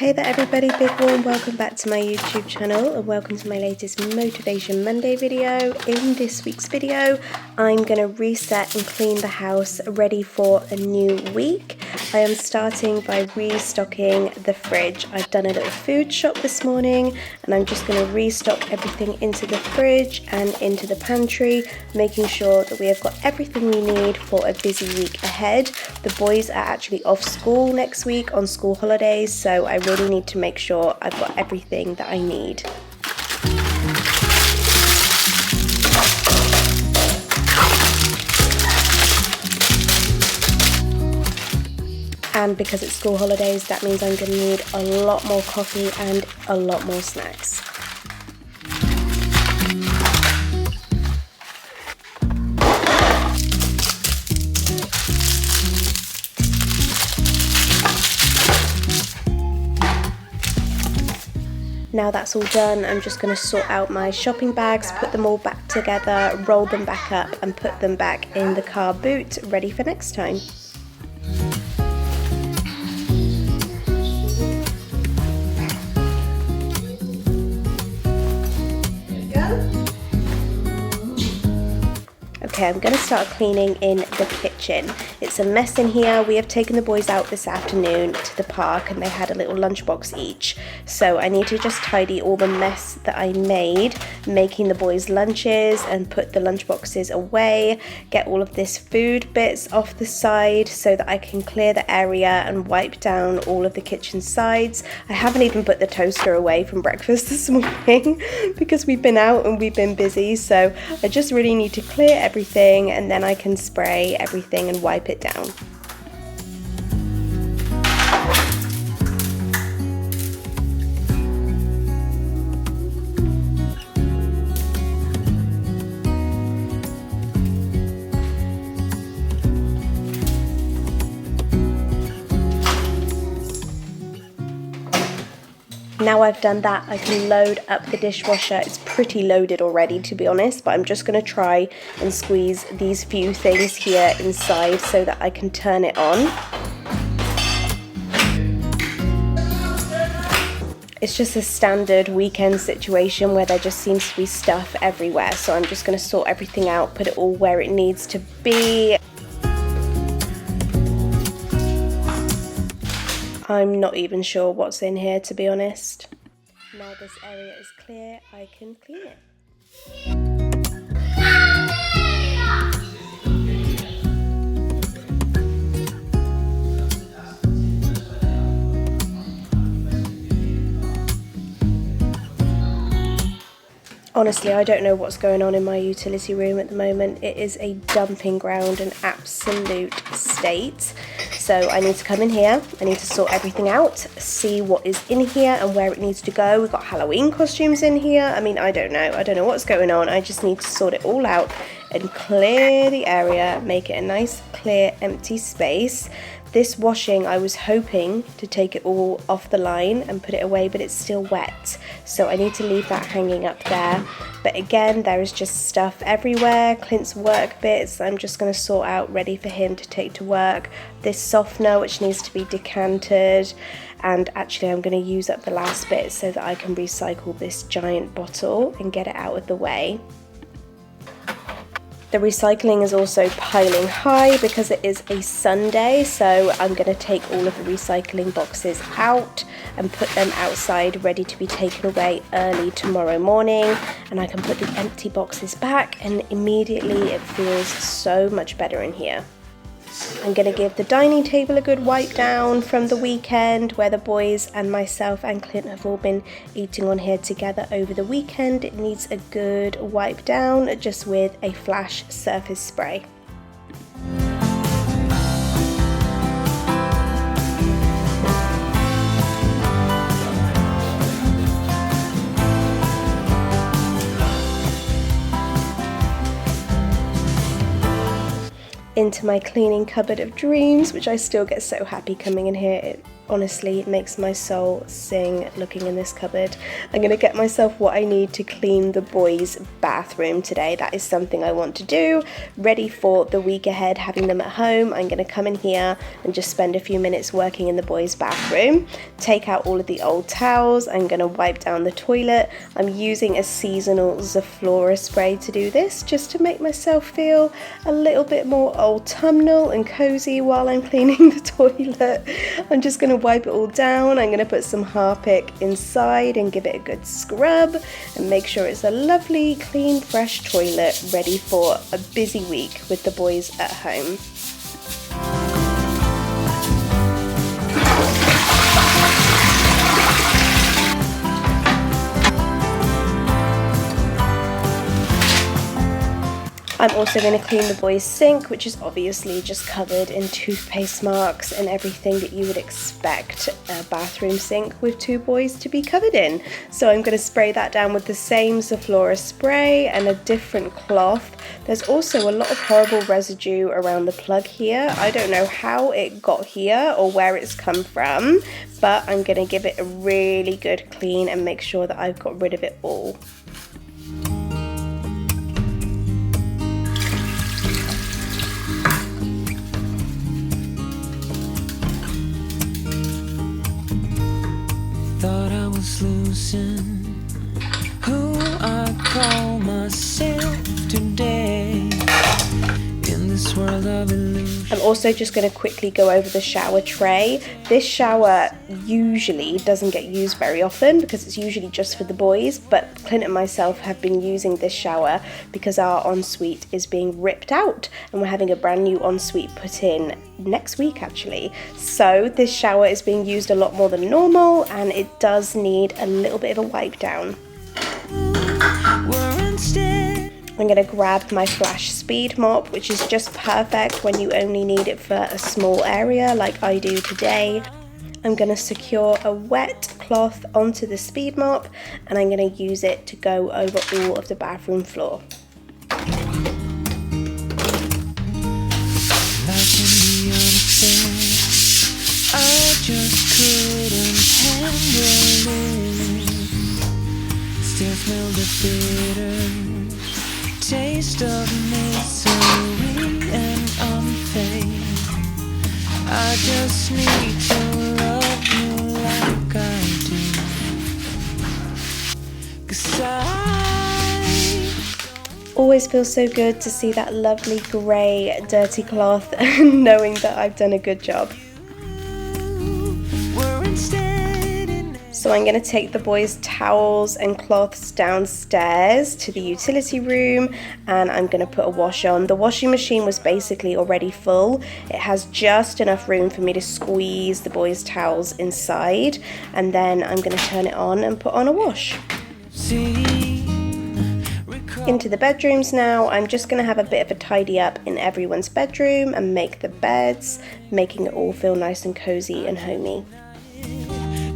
Hey there everybody, big warm welcome back to my YouTube channel and welcome to my latest Motivation Monday video. In this week's video, I'm going to reset and clean the house ready for a new week. I am starting by restocking the fridge. I've done a little food shop this morning and I'm just going to restock everything into the fridge and into the pantry, making sure that we have got everything we need for a busy week ahead. The boys are actually off school next week on school holidays, so I really need to make sure I've got everything that I need. And because it's school holidays, that means I'm going to need a lot more coffee and a lot more snacks. Now that's all done, I'm just going to sort out my shopping bags, put them all back together, roll them back up and put them back in the car boot, ready for next time. Okay, I'm going to start cleaning in the kitchen. It's a mess in here. We have taken the boys out this afternoon to the park and they had a little lunchbox each. So I need to just tidy all the mess that I made, making the boys' lunches and put the lunchboxes away, get all of this food bits off the side so that I can clear the area and wipe down all of the kitchen sides. I haven't even put the toaster away from breakfast this morning because we've been out and we've been busy. So I just really need to clear everything and then I can spray everything and wipe it down. Now I've done that, I can load up the dishwasher. It's pretty loaded already, to be honest, but I'm just going to try and squeeze these few things here inside so that I can turn it on. It's just a standard weekend situation where there just seems to be stuff everywhere, so I'm just going to sort everything out, put it all where it needs to be. I'm not even sure what's in here, to be honest. Now this area is clear, I can clean it. Honestly, I don't know what's going on in my utility room at the moment. It is a dumping ground, an absolute state. So I need to come in here, I need to sort everything out, see what is in here and where it needs to go. We've got Halloween costumes in here. I mean, I don't know what's going on. I just need to sort it all out and clear the area, make it a nice, clear, empty space. This washing, I was hoping to take it all off the line and put it away, but it's still wet. So I need to leave that hanging up there. But again, there is just stuff everywhere. Clint's work bits, I'm just going to sort out, ready for him to take to work. This softener, which needs to be decanted. And actually, I'm going to use up the last bit so that I can recycle this giant bottle and get it out of the way. The recycling is also piling high because it is a Sunday, so I'm going to take all of the recycling boxes out and put them outside ready to be taken away early tomorrow morning, and I can put the empty boxes back and immediately it feels so much better in here. I'm going to give the dining table a good wipe down from the weekend where the boys and myself and Clint have all been eating on here together over the weekend. It needs a good wipe down just with a flash surface spray. Into my cleaning cupboard of dreams, which I still get so happy coming in here. It Honestly, it makes my soul sing looking in this cupboard. I'm going to get myself what I need to clean the boys' bathroom today. That is something I want to do, ready for the week ahead, having them at home. I'm going to come in here and just spend a few minutes working in the boys' bathroom, take out all of the old towels. I'm going to wipe down the toilet. I'm using a seasonal Zaflora spray to do this, just to make myself feel a little bit more autumnal and cozy while I'm cleaning the toilet. I'm just going to wipe it all down. I'm going to put some Harpic inside and give it a good scrub and make sure it's a lovely, clean, fresh toilet ready for a busy week with the boys at home. I'm also going to clean the boys' sink, which is obviously just covered in toothpaste marks and everything that you would expect a bathroom sink with two boys to be covered in. So I'm going to spray that down with the same Zaflora spray and a different cloth. There's also a lot of horrible residue around the plug here. I don't know how it got here or where it's come from, but I'm going to give it a really good clean and make sure that I've got rid of it all. Thought I was losing who I call myself today in this world of illusion. I'm also just going to quickly go over the shower tray. This shower usually doesn't get used very often because it's usually just for the boys, but Clint and myself have been using this shower because our ensuite is being ripped out and we're having a brand new ensuite put in next week actually. So this shower is being used a lot more than normal and it does need a little bit of a wipe down. I'm going to grab my Flash Speed Mop, which is just perfect when you only need it for a small area like I do today. I'm going to secure a wet cloth onto the Speed Mop and I'm going to use it to go over all of the bathroom floor. Taste of misery and unfaith. I just need to love you like I do. 'Cause always feels so good to see that lovely grey dirty cloth and knowing that I've done a good job. So I'm going to take the boys' towels and cloths downstairs to the utility room and I'm going to put a wash on. The washing machine was basically already full. It has just enough room for me to squeeze the boys' towels inside and then I'm going to turn it on and put on a wash. Into the bedrooms now. I'm just going to have a bit of a tidy up in everyone's bedroom and make the beds, making it all feel nice and cozy and homey.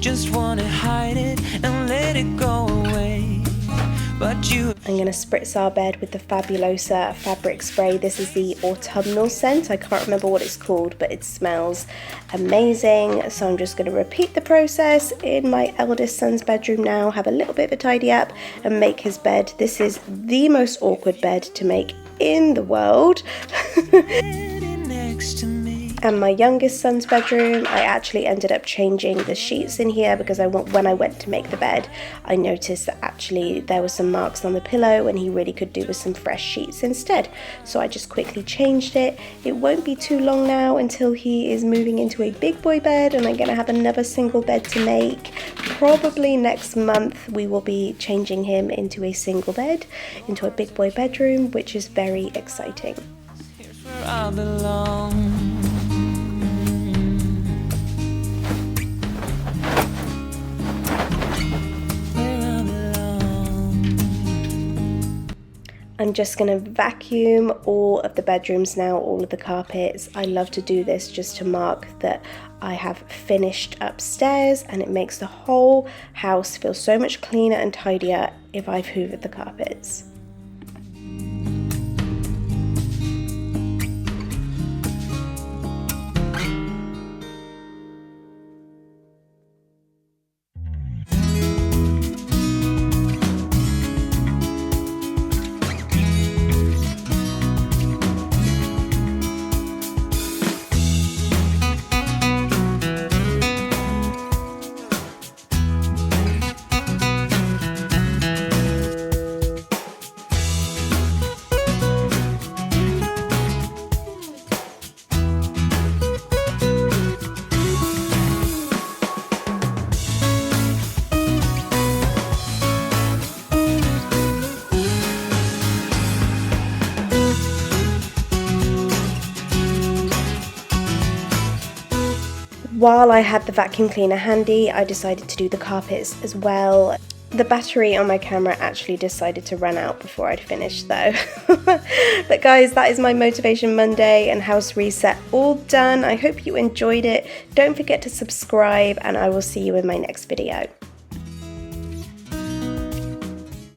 Just wanna hide it and let it go away. But you I'm going to spritz our bed with the Fabulosa fabric spray. This is the autumnal scent. I can't remember what it's called, but it smells amazing. So I'm just going to repeat the process in my eldest son's bedroom now, have a little bit of a tidy up and make his bed. This is the most awkward bed to make in the world. next to me. And my youngest son's bedroom, I actually ended up changing the sheets in here because when I went to make the bed, I noticed that actually there were some marks on the pillow and he really could do with some fresh sheets instead. So I just quickly changed it. It won't be too long now until he is moving into a big boy bed and I'm going to have another single bed to make. Probably next month we will be changing him into a single bed, into a big boy bedroom, which is very exciting. Here's where I belong. I'm just going to vacuum all of the bedrooms now, all of the carpets. I love to do this just to mark that I have finished upstairs and it makes the whole house feel so much cleaner and tidier if I've hoovered the carpets. While I had the vacuum cleaner handy, I decided to do the carpets as well. The battery on my camera actually decided to run out before I'd finished though. But guys, that is my Motivation Monday and house reset all done. I hope you enjoyed it. Don't forget to subscribe and I will see you in my next video.